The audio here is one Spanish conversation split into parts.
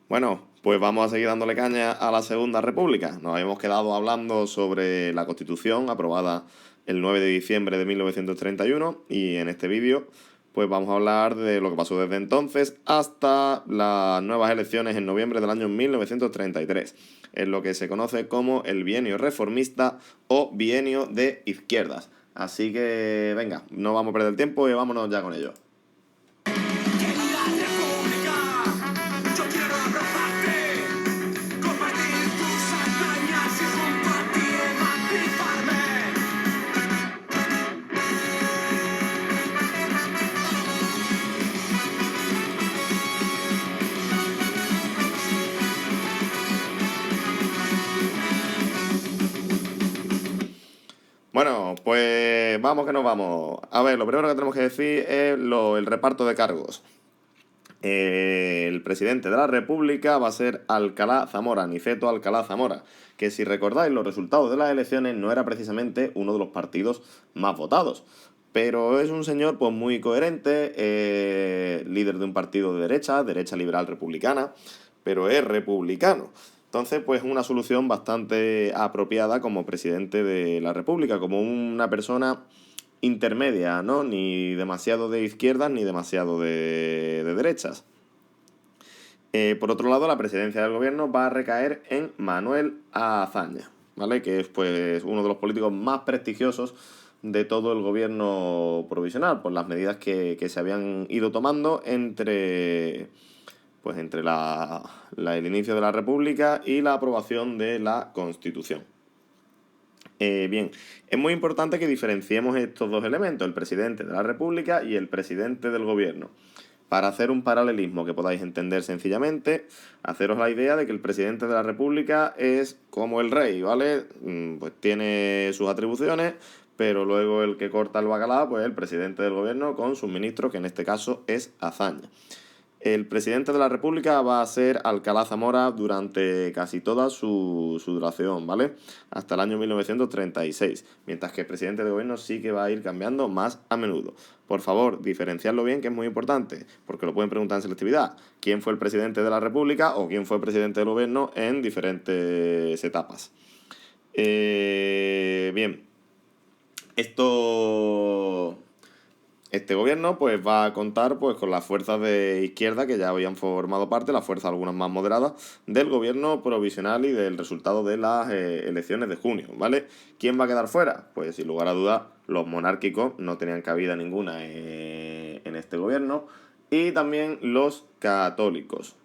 Bueno, pues vamos a seguir dándole caña a la Segunda República. Nos habíamos quedado hablando sobre la Constitución aprobada el 9 de diciembre de 1931 y en este vídeo pues vamos a hablar de lo que pasó desde entonces hasta las nuevas elecciones en noviembre del año 1933, en lo que se conoce como el bienio reformista o bienio de izquierdas. Así que venga, no vamos a perder el tiempo y vámonos ya con ello. Bueno, pues vamos que nos vamos. A ver, lo primero que tenemos que decir es el reparto de cargos. El presidente de la República va a ser Alcalá Zamora, Niceto Alcalá Zamora, que si recordáis los resultados de las elecciones no era precisamente uno de los partidos más votados, pero es un señor pues muy coherente, líder de un partido de derecha liberal republicana, pero es republicano. Entonces, pues una solución bastante apropiada como presidente de la República, como una persona intermedia, ¿no? Ni demasiado de izquierdas ni demasiado de derechas. Por otro lado, la presidencia del gobierno va a recaer en Manuel Azaña, ¿vale? Que es pues uno de los políticos más prestigiosos de todo el gobierno provisional, por las medidas que se habían ido tomando entre el inicio de la República y la aprobación de la Constitución. Bien, es muy importante que diferenciemos estos dos elementos, el presidente de la República y el presidente del gobierno. Para hacer un paralelismo que podáis entender sencillamente, haceros la idea de que el presidente de la República es como el rey, ¿vale? Pues tiene sus atribuciones, pero luego el que corta el bacalao, pues el presidente del gobierno con sus ministros, que en este caso es Azaña. El presidente de la República va a ser Alcalá Zamora durante casi toda su duración, ¿vale? Hasta el año 1936, mientras que el presidente de gobierno sí que va a ir cambiando más a menudo. Por favor, diferenciarlo bien, que es muy importante, porque lo pueden preguntar en selectividad. ¿Quién fue el presidente de la República o quién fue el presidente del gobierno en diferentes etapas? Bien, este gobierno pues va a contar pues con las fuerzas de izquierda que ya habían formado parte, las fuerzas algunas más moderadas, del gobierno provisional y del resultado de las elecciones de junio, ¿vale? ¿Quién va a quedar fuera? Pues sin lugar a dudas los monárquicos no tenían cabida ninguna en este gobierno y también los católicos.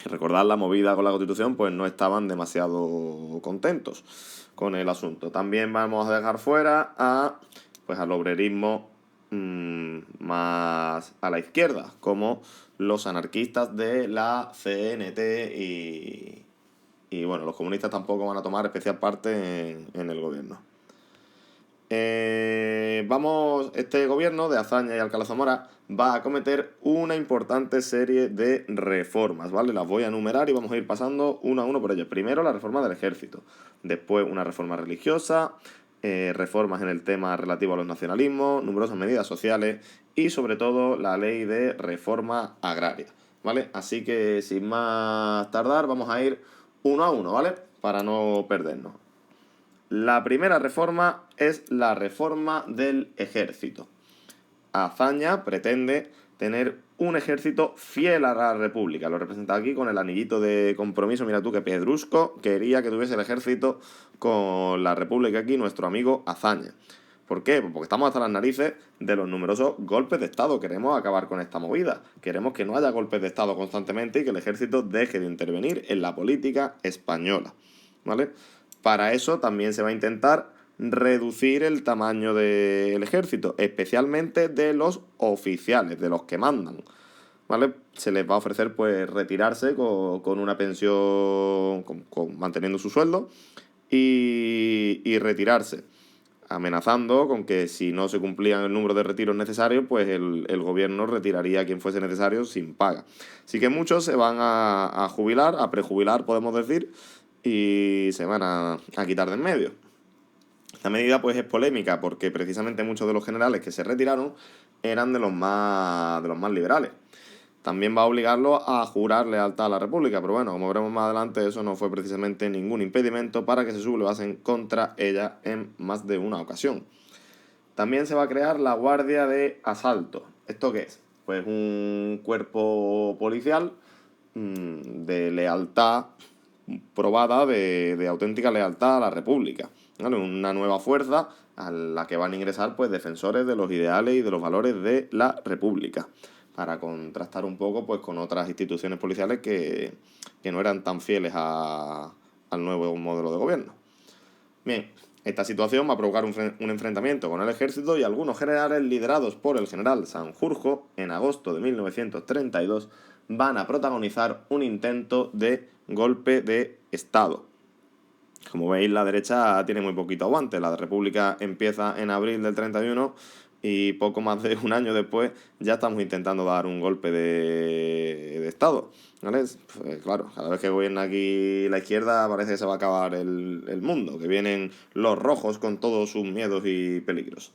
Recordad la movida con la Constitución, pues no estaban demasiado contentos con el asunto. También vamos a dejar fuera al obrerismo más a la izquierda, como los anarquistas de la CNT y bueno, los comunistas tampoco van a tomar especial parte en el gobierno. Este gobierno de Azaña y Alcalá Zamora va a acometer una importante serie de reformas, ¿vale? Las voy a enumerar y vamos a ir pasando uno a uno por ellas. Primero, la reforma del ejército, después una reforma religiosa, reformas en el tema relativo a los nacionalismos, numerosas medidas sociales y sobre todo la ley de reforma agraria, ¿vale? Así que sin más tardar vamos a ir uno a uno, ¿vale? Para no perdernos. La primera reforma es la reforma del ejército. Azaña pretende tener un ejército fiel a la República. Lo representa aquí con el anillito de compromiso. Mira tú que Pedrusco quería que tuviese el ejército con la República aquí, nuestro amigo Azaña. ¿Por qué? Pues porque estamos hasta las narices de los numerosos golpes de Estado. Queremos acabar con esta movida. Queremos que no haya golpes de Estado constantemente y que el ejército deje de intervenir en la política española, ¿vale? Para eso también se va a intentar reducir el tamaño del ejército, especialmente de los oficiales, de los que mandan, ¿vale? Se les va a ofrecer pues retirarse con una pensión, manteniendo su sueldo y retirarse, amenazando con que si no se cumplían el número de retiros necesarios, pues el gobierno retiraría a quien fuese necesario sin paga. Así que muchos se van a jubilar, a prejubilar, podemos decir, y se van a quitar de en medio. Esta medida pues es polémica porque precisamente muchos de los generales que se retiraron eran de los más liberales. también va a obligarlo a jurar lealtad a la República, pero bueno, como veremos más adelante, eso no fue precisamente ningún impedimento para que se sublevasen contra ella en más de una ocasión. También se va a crear la Guardia de Asalto. ¿Esto qué es? Pues un cuerpo policial de lealtad probada, de auténtica lealtad a la República, ¿vale? Una nueva fuerza a la que van a ingresar pues defensores de los ideales y de los valores de la República, para contrastar un poco pues con otras instituciones policiales que no eran tan fieles al nuevo modelo de gobierno. Bien, esta situación va a provocar un enfrentamiento con el ejército y algunos generales liderados por el general Sanjurjo en agosto de 1932 van a protagonizar un intento de golpe de Estado. Como veis, la derecha tiene muy poquito aguante. La República empieza en abril del 31 y poco más de un año después ya estamos intentando dar un golpe de Estado, ¿vale? Pues claro, cada vez que gobierna aquí la izquierda parece que se va a acabar el mundo, que vienen los rojos con todos sus miedos y peligros.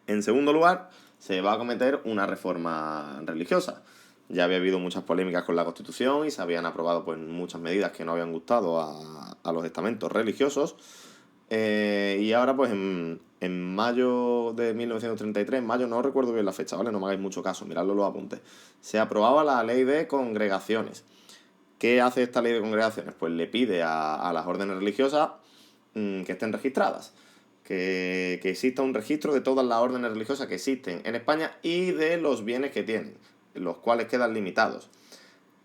En segundo lugar, se va a cometer una reforma religiosa. Ya había habido muchas polémicas con la Constitución y se habían aprobado pues, muchas medidas que no habían gustado a los estamentos religiosos. Y ahora, pues en mayo de 1933, mayo no recuerdo bien la fecha, ¿vale? No me hagáis mucho caso, miradlo los apuntes. Se aprobaba la ley de congregaciones. ¿Qué hace esta ley de congregaciones? Pues le pide a las órdenes religiosas que estén registradas. Que exista un registro de todas las órdenes religiosas que existen en España y de los bienes que tienen, los cuales quedan limitados.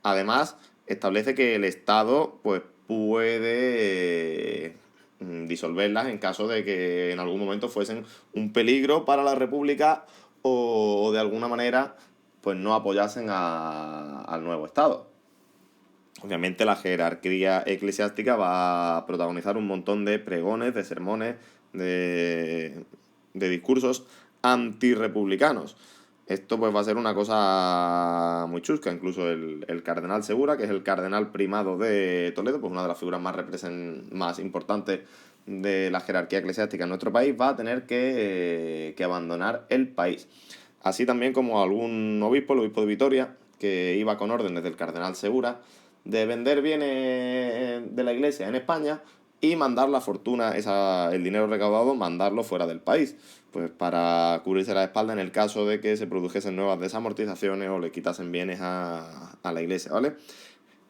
Además, establece que el Estado pues, puede disolverlas en caso de que en algún momento fuesen un peligro para la República o de alguna manera pues, no apoyasen al nuevo Estado. Obviamente la jerarquía eclesiástica va a protagonizar un montón de pregones, de sermones, de discursos antirrepublicanos. Esto pues va a ser una cosa muy chusca. Incluso el cardenal Segura, que es el cardenal primado de Toledo, pues una de las figuras más importantes de la jerarquía eclesiástica en nuestro país, va a tener que abandonar el país. Así también como algún obispo, el obispo de Vitoria, que iba con órdenes del cardenal Segura, de vender bienes de la iglesia en España y mandar la fortuna, el dinero recaudado, mandarlo fuera del país, pues para cubrirse la espalda en el caso de que se produjesen nuevas desamortizaciones o le quitasen bienes a la iglesia, ¿vale?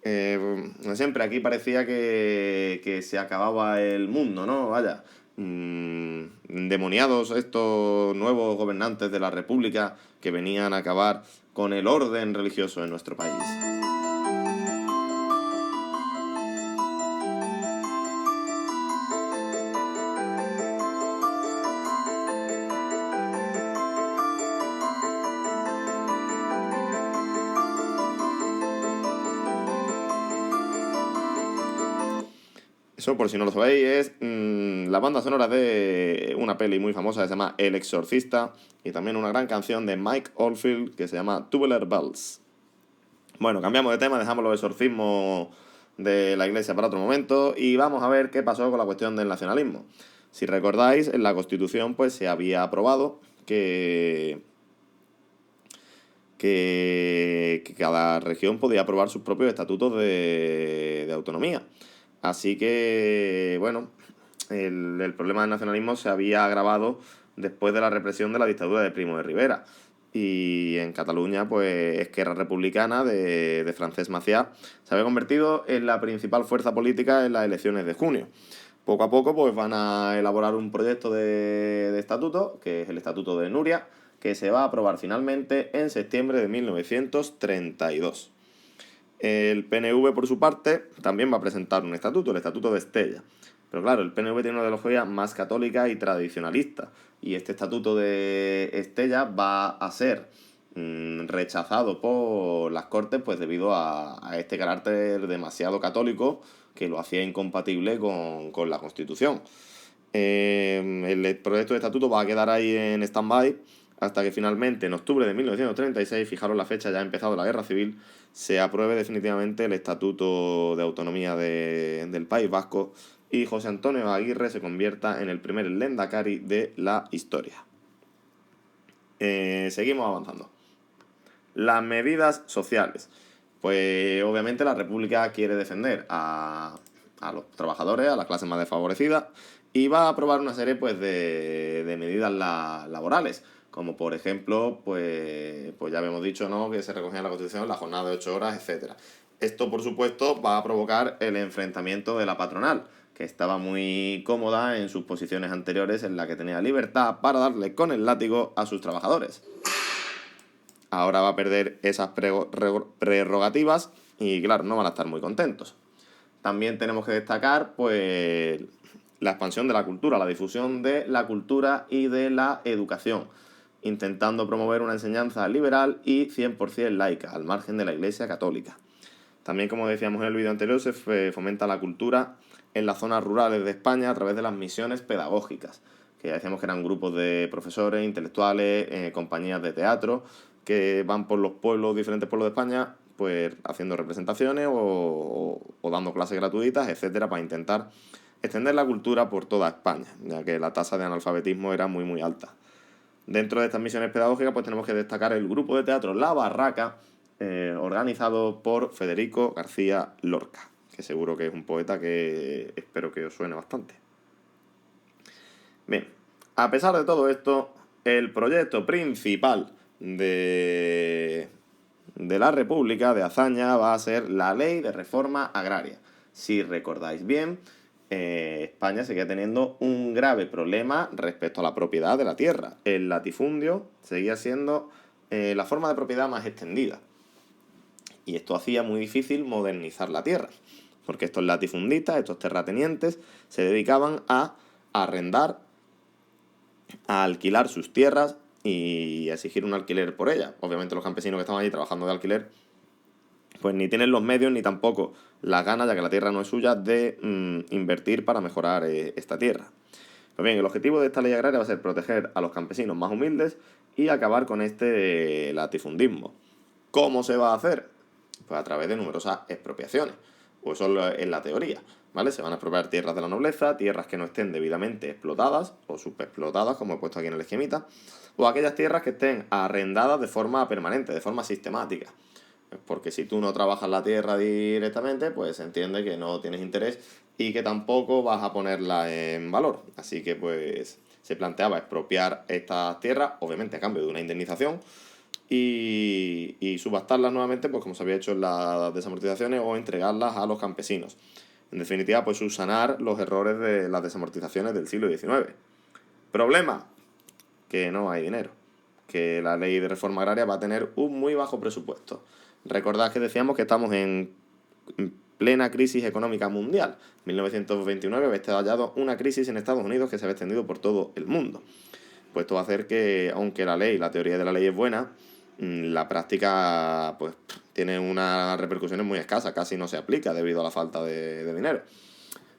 Siempre aquí parecía que se acababa el mundo, ¿no? Vaya, endemoniados estos nuevos gobernantes de la República que venían a acabar con el orden religioso en nuestro país. Eso, por si no lo sabéis, es la banda sonora de una peli muy famosa que se llama El Exorcista y también una gran canción de Mike Oldfield que se llama Tubular Bells. Bueno, cambiamos de tema, dejamos los exorcismos de la iglesia para otro momento y vamos a ver qué pasó con la cuestión del nacionalismo. Si recordáis, en la Constitución pues se había aprobado que cada región podía aprobar sus propios estatutos de autonomía. Así que, bueno, el problema del nacionalismo se había agravado después de la represión de la dictadura de Primo de Rivera. Y en Cataluña, pues Esquerra Republicana de Francesc Macià se había convertido en la principal fuerza política en las elecciones de junio. Poco a poco, pues van a elaborar un proyecto de estatuto, que es el Estatuto de Núria, que se va a aprobar finalmente en septiembre de 1932. El PNV, por su parte, también va a presentar un estatuto, el Estatuto de Estella. Pero claro, el PNV tiene una ideología más católica y tradicionalista. Y este Estatuto de Estella va a ser rechazado por las Cortes pues debido a este carácter demasiado católico que lo hacía incompatible con la Constitución. El proyecto de estatuto va a quedar ahí en stand-by hasta que finalmente, en octubre de 1936, fijaros la fecha, ya ha empezado la Guerra Civil, se apruebe definitivamente el Estatuto de Autonomía del País Vasco y José Antonio Aguirre se convierta en el primer Lehendakari de la historia. Seguimos avanzando. Las medidas sociales. Pues obviamente la República quiere defender a los trabajadores, a las clases más desfavorecidas, y va a aprobar una serie pues, de medidas laborales, como por ejemplo, pues ya habíamos dicho, ¿no?, que se recogía en la Constitución la jornada de 8 horas, etcétera. Esto, por supuesto, va a provocar el enfrentamiento de la patronal, que estaba muy cómoda en sus posiciones anteriores, en la que tenía libertad para darle con el látigo a sus trabajadores. Ahora va a perder esas prerrogativas y, claro, no van a estar muy contentos. También tenemos que destacar, pues, la expansión de la cultura, la difusión de la cultura y de la educación, intentando promover una enseñanza liberal y 100% laica, al margen de la Iglesia católica. También, como decíamos en el vídeo anterior, se fomenta la cultura en las zonas rurales de España a través de las misiones pedagógicas, que ya decíamos que eran grupos de profesores, intelectuales, compañías de teatro, que van por los pueblos, diferentes pueblos de España, pues haciendo representaciones o dando clases gratuitas, etcétera, para intentar extender la cultura por toda España, ya que la tasa de analfabetismo era muy muy alta. Dentro de estas misiones pedagógicas pues tenemos que destacar el grupo de teatro La Barraca, organizado por Federico García Lorca, que seguro que es un poeta que espero que os suene bastante. Bien, a pesar de todo esto, el proyecto principal de la República de Azaña va a ser la Ley de Reforma Agraria. Si recordáis bien, España seguía teniendo un grave problema respecto a la propiedad de la tierra. El latifundio seguía siendo la forma de propiedad más extendida. Y esto hacía muy difícil modernizar la tierra, porque estos latifundistas, estos terratenientes, se dedicaban a arrendar, a alquilar sus tierras y exigir un alquiler por ellas. Obviamente los campesinos que estaban allí trabajando de alquiler, pues ni tienen los medios ni tampoco las ganas, ya que la tierra no es suya, de invertir para mejorar esta tierra. Pues bien, el objetivo de esta ley agraria va a ser proteger a los campesinos más humildes y acabar con este latifundismo. ¿Cómo se va a hacer? Pues a través de numerosas expropiaciones, o eso es la teoría, ¿vale? Se van a expropiar tierras de la nobleza, tierras que no estén debidamente explotadas o subexplotadas, como he puesto aquí en el esquemita, o aquellas tierras que estén arrendadas de forma permanente, de forma sistemática. Porque si tú no trabajas la tierra directamente, pues se entiende que no tienes interés y que tampoco vas a ponerla en valor. Así que pues se planteaba expropiar estas tierras, obviamente a cambio de una indemnización, y subastarlas nuevamente, pues como se había hecho en las desamortizaciones, o entregarlas a los campesinos. En definitiva, pues subsanar los errores de las desamortizaciones del siglo XIX. ¿Problema? Que no hay dinero. Que la ley de reforma agraria va a tener un muy bajo presupuesto. Recordad que decíamos que estamos en plena crisis económica mundial. En 1929 había estallado una crisis en Estados Unidos que se había extendido por todo el mundo. Pues esto va a hacer que, aunque la teoría de la ley es buena, la práctica pues tiene unas repercusiones muy escasas, casi no se aplica debido a la falta de dinero.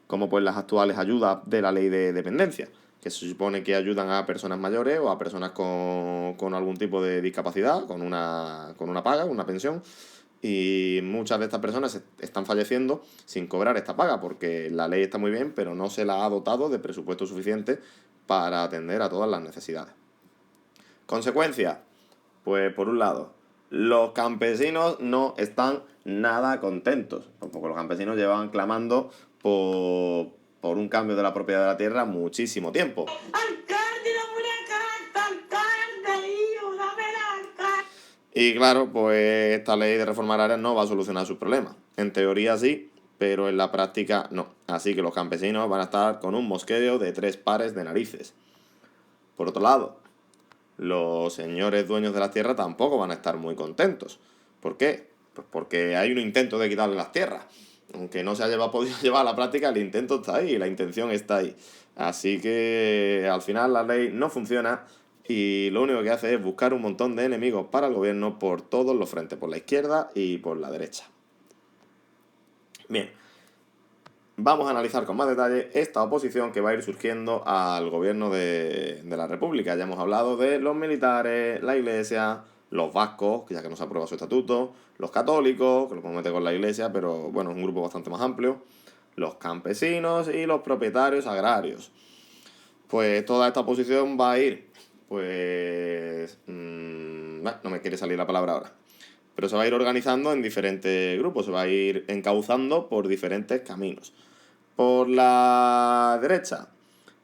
Como pues las actuales ayudas de la ley de dependencia, que se supone que ayudan a personas mayores o a personas con algún tipo de discapacidad, con una paga, una pensión, y muchas de estas personas están falleciendo sin cobrar esta paga, porque la ley está muy bien, pero no se la ha dotado de presupuesto suficiente para atender a todas las necesidades. Consecuencia, pues por un lado, los campesinos no están nada contentos, porque los campesinos llevan clamando por un cambio de la propiedad de la tierra muchísimo tiempo. Y claro, pues esta ley de reforma agraria no va a solucionar sus problemas. En teoría sí, pero en la práctica no. Así que los campesinos van a estar con un mosqueo de 3 pares de narices. Por otro lado, los señores dueños de las tierras tampoco van a estar muy contentos. ¿Por qué? Pues porque hay un intento de quitarle las tierras. Aunque no se haya podido llevar a la práctica, el intento está ahí, la intención está ahí. Así que al final la ley no funciona y lo único que hace es buscar un montón de enemigos para el gobierno por todos los frentes, por la izquierda y por la derecha. Bien, vamos a analizar con más detalle esta oposición que va a ir surgiendo al gobierno de la República. Ya hemos hablado de los militares, la Iglesia, los vascos, que ya que no se aprueba su estatuto, los católicos, que lo podemos meter con la Iglesia, pero bueno, es un grupo bastante más amplio, los campesinos y los propietarios agrarios. Pues toda esta oposición va a ir, pues... no me quiere salir la palabra ahora. pero se va a ir organizando en diferentes grupos, se va a ir encauzando por diferentes caminos. Por la derecha,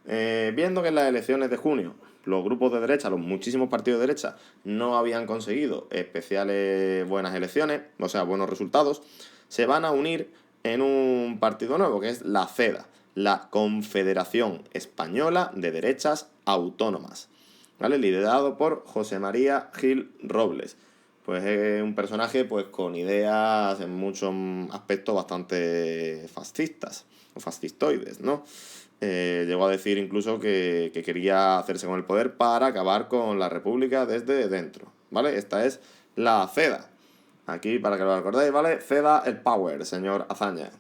viendo que en las elecciones de junio los grupos de derecha, los muchísimos partidos de derecha, no habían conseguido especiales buenas elecciones, o sea, buenos resultados, se van a unir en un partido nuevo, que es la CEDA, la Confederación Española de Derechas Autónomas, ¿vale? Liderado por José María Gil Robles. Pues es un personaje pues con ideas en muchos aspectos bastante fascistas o fascistoides, ¿no? Llegó a decir incluso que quería hacerse con el poder para acabar con la República desde dentro, ¿vale? Esta es la CEDA. Aquí, para que lo recordéis, ¿vale? CEDA el Power, señor Azaña.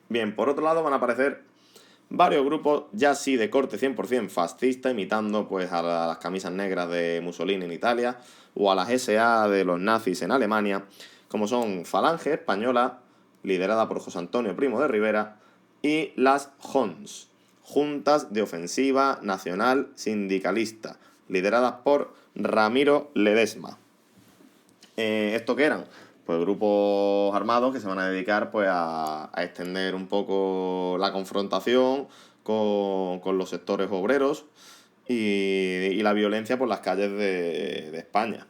Bien, por otro lado van a aparecer varios grupos ya sí de corte 100% fascista, imitando pues a las camisas negras de Mussolini en Italia o a las SA de los nazis en Alemania, como son Falange Española, liderada por José Antonio Primo de Rivera, y las JONS, Juntas de Ofensiva Nacional Sindicalista, lideradas por Ramiro Ledesma. ¿Esto qué eran? Pues grupos armados que se van a dedicar pues a extender un poco la confrontación con los sectores obreros y la violencia por las calles de España.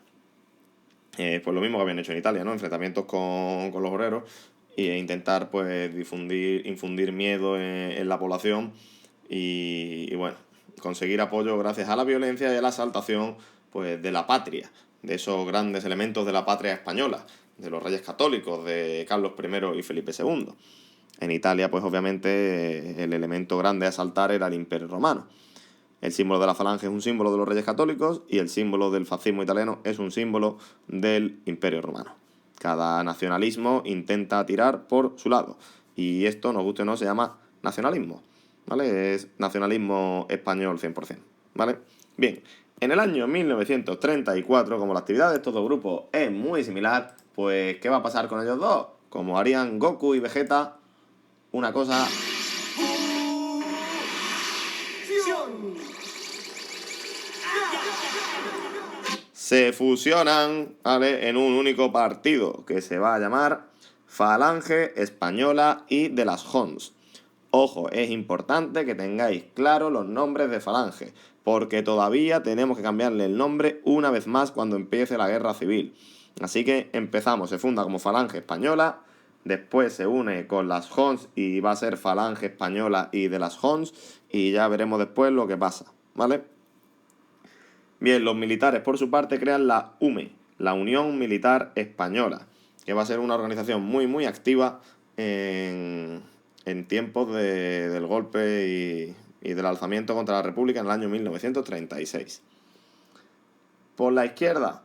Pues lo mismo que habían hecho en Italia, ¿no? Enfrentamientos con los obreros e intentar pues infundir miedo en la población y bueno, conseguir apoyo gracias a la violencia y a la exaltación pues de la patria, de esos grandes elementos de la patria española, de los reyes católicos, de Carlos I y Felipe II. En Italia, pues obviamente el elemento grande a exaltar era el Imperio Romano. El símbolo de la falange es un símbolo de los reyes católicos y el símbolo del fascismo italiano es un símbolo del Imperio Romano. Cada nacionalismo intenta tirar por su lado y esto, nos guste o no, se llama nacionalismo, ¿vale? Es nacionalismo español 100%, ¿vale? Bien, en el año 1934, como la actividad de estos dos grupos es muy similar, pues ¿qué va a pasar con ellos dos? Como harían Goku y Vegeta, una cosa... Se fusionan, ¿vale?, en un único partido que se va a llamar Falange Española y de las JONS. Ojo, es importante que tengáis claro los nombres de Falange, porque todavía tenemos que cambiarle el nombre una vez más cuando empiece la guerra civil. Así que empezamos, se funda como Falange Española, después se une con las JONS y va a ser Falange Española y de las JONS, y ya veremos después lo que pasa, ¿vale? Bien, los militares por su parte crean la UME, la Unión Militar Española, que va a ser una organización muy activa en tiempos del golpe y del alzamiento contra la República en el año 1936. Por la izquierda,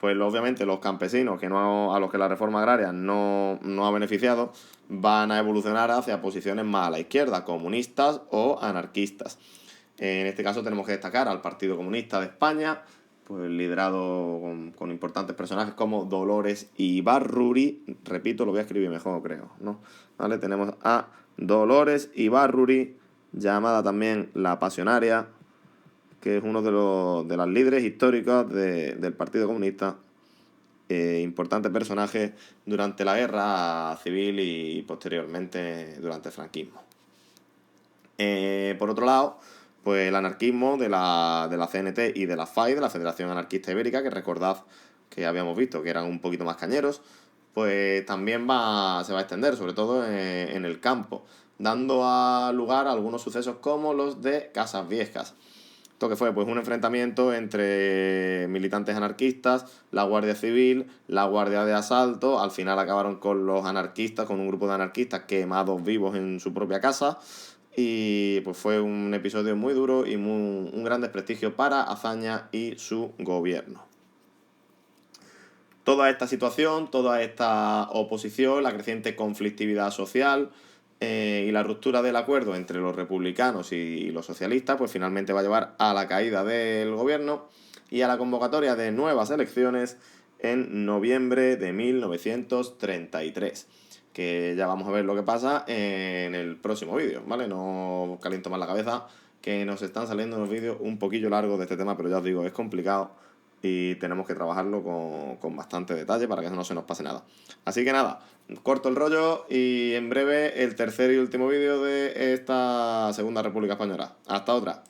pues obviamente los campesinos a los que la reforma agraria no ha beneficiado van a evolucionar hacia posiciones más a la izquierda, comunistas o anarquistas. En este caso tenemos que destacar al Partido Comunista de España, pues liderado con importantes personajes como Dolores Ibárruri. Repito, lo voy a escribir mejor, creo, ¿no? ¿Vale? Tenemos a Dolores Ibárruri, llamada también la Pasionaria, que es uno de las líderes históricas del Partido Comunista. Importante personaje durante la guerra civil y posteriormente durante el franquismo. Por otro lado, pues el anarquismo de la CNT y de la FAI, de la Federación Anarquista Ibérica, que recordad que habíamos visto que eran un poquito más cañeros, pues también se va a extender, sobre todo en el campo, dando lugar a algunos sucesos como los de Casas Viejas. Esto que fue pues un enfrentamiento entre militantes anarquistas, la Guardia Civil, la Guardia de Asalto. Al final acabaron con los anarquistas, con un grupo de anarquistas quemados vivos en su propia casa. Y pues fue un episodio muy duro y un gran desprestigio para Azaña y su gobierno. Toda esta situación, toda esta oposición, la creciente conflictividad social y la ruptura del acuerdo entre los republicanos y los socialistas, pues finalmente va a llevar a la caída del gobierno y a la convocatoria de nuevas elecciones en noviembre de 1933. Que ya vamos a ver lo que pasa en el próximo vídeo, ¿vale? No caliento más la cabeza, que nos están saliendo unos vídeos un poquillo largos de este tema, pero ya os digo, es complicado y tenemos que trabajarlo con bastante detalle para que no se nos pase nada. Así que nada, corto el rollo y en breve el tercer y último vídeo de esta Segunda República Española. Hasta otra.